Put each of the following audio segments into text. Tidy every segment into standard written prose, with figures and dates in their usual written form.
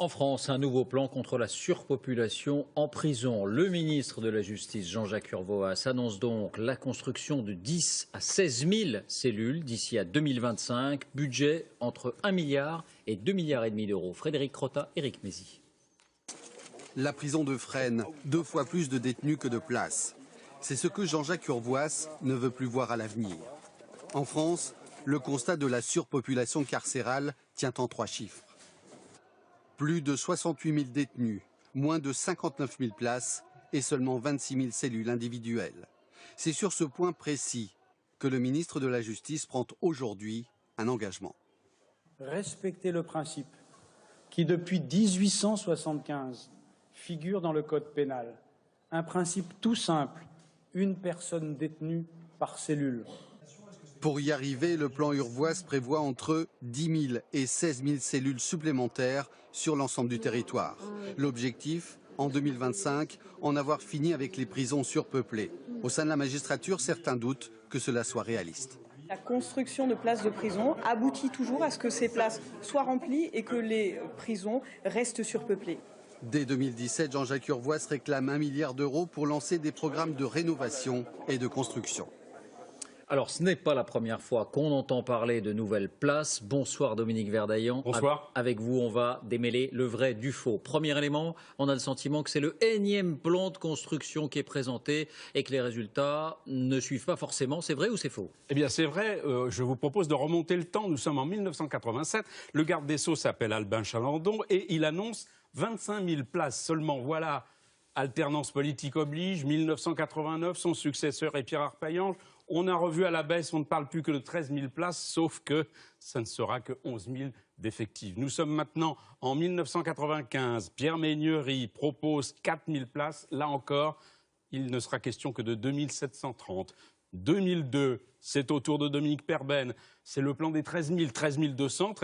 En France, un nouveau plan contre la surpopulation en prison. Le ministre de la Justice, Jean-Jacques Urvoas, annonce donc la construction de 10 à 16 000 cellules d'ici à 2025. Budget entre 1 milliard et 2,5 milliards d'euros. Frédéric Crotta, Éric Mézy. La prison de Fresnes, 2 fois plus de détenus que de places. C'est ce que Jean-Jacques Urvoas ne veut plus voir à l'avenir. En France, le constat de la surpopulation carcérale tient en 3 chiffres. Plus de 68 000 détenus, moins de 59 000 places et seulement 26 000 cellules individuelles. C'est sur ce point précis que le ministre de la Justice prend aujourd'hui un engagement. Respecter le principe qui, depuis 1875, figure dans le Code pénal. Un principe tout simple, une personne détenue par cellule. Pour y arriver, le plan Urvoas prévoit entre 10 000 et 16 000 cellules supplémentaires sur l'ensemble du territoire. L'objectif, en 2025, en avoir fini avec les prisons surpeuplées. Au sein de la magistrature, certains doutent que cela soit réaliste. La construction de places de prison aboutit toujours à ce que ces places soient remplies et que les prisons restent surpeuplées. Dès 2017, Jean-Jacques Urvoas réclame 1 milliard d'euros pour lancer des programmes de rénovation et de construction. Alors, ce n'est pas la première fois qu'on entend parler de nouvelles places. Bonsoir Dominique Verdaillan. Bonsoir. Avec vous, on va démêler le vrai du faux. Premier élément, on a le sentiment que c'est le énième plan de construction qui est présenté et que les résultats ne suivent pas forcément. C'est vrai ou c'est faux? Eh bien, c'est vrai. Je vous propose de remonter le temps. Nous sommes en 1987. Le garde des Sceaux s'appelle Albin Chalandon et il annonce 25 000 places seulement. Voilà, alternance politique oblige. 1989, son successeur est Pierre Arpaillange. On a revu à la baisse, on ne parle plus que de 13 000 places, sauf que ça ne sera que 11 000 d'effectifs. Nous sommes maintenant en 1995. Pierre Méneury propose 4 000 places. Là encore, il ne sera question que de 2 730. 2002, c'est au tour de Dominique Perben. C'est le plan des 13 200,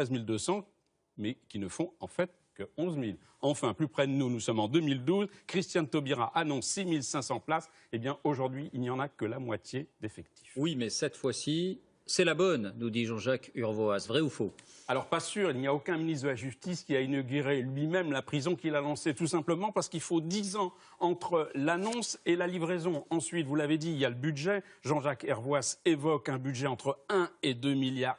mais qui ne font en fait que 11 000. Enfin, plus près de nous, nous sommes en 2012. Christiane Taubira annonce 6 500 places. Eh bien, aujourd'hui, il n'y en a que la moitié d'effectifs. Oui, mais cette fois-ci, c'est la bonne, nous dit Jean-Jacques Urvoas. Vrai ou faux? Alors, pas sûr, il n'y a aucun ministre de la Justice qui a inauguré lui-même la prison qu'il a lancée, tout simplement parce qu'il faut 10 ans entre l'annonce et la livraison. Ensuite, vous l'avez dit, il y a le budget. Jean-Jacques Urvoas évoque un budget entre 1 et 2,5 milliards.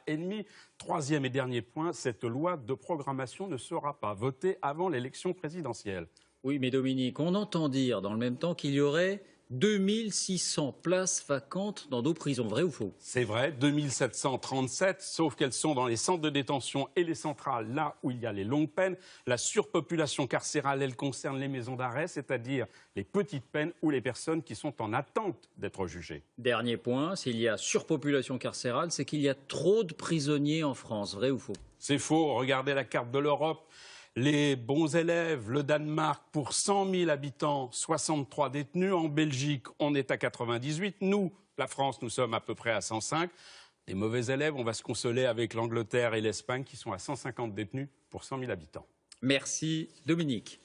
Troisième et dernier point, cette loi de programmation ne sera pas votée avant l'élection présidentielle. Oui, mais Dominique, on entend dire dans le même temps qu'il y aurait 2600 places vacantes dans nos prisons. Vrai ou faux? C'est vrai, 2737, sauf qu'elles sont dans les centres de détention et les centrales, là où il y a les longues peines. La surpopulation carcérale, elle concerne les maisons d'arrêt, c'est-à-dire les petites peines ou les personnes qui sont en attente d'être jugées. Dernier point, s'il y a surpopulation carcérale, c'est qu'il y a trop de prisonniers en France. Vrai ou faux? C'est faux, regardez la carte de l'Europe. Les bons élèves, le Danemark, pour 100 000 habitants, 63 détenus. En Belgique, on est à 98. Nous, la France, nous sommes à peu près à 105. Les mauvais élèves, on va se consoler avec l'Angleterre et l'Espagne qui sont à 150 détenus pour 100 000 habitants. Merci Dominique.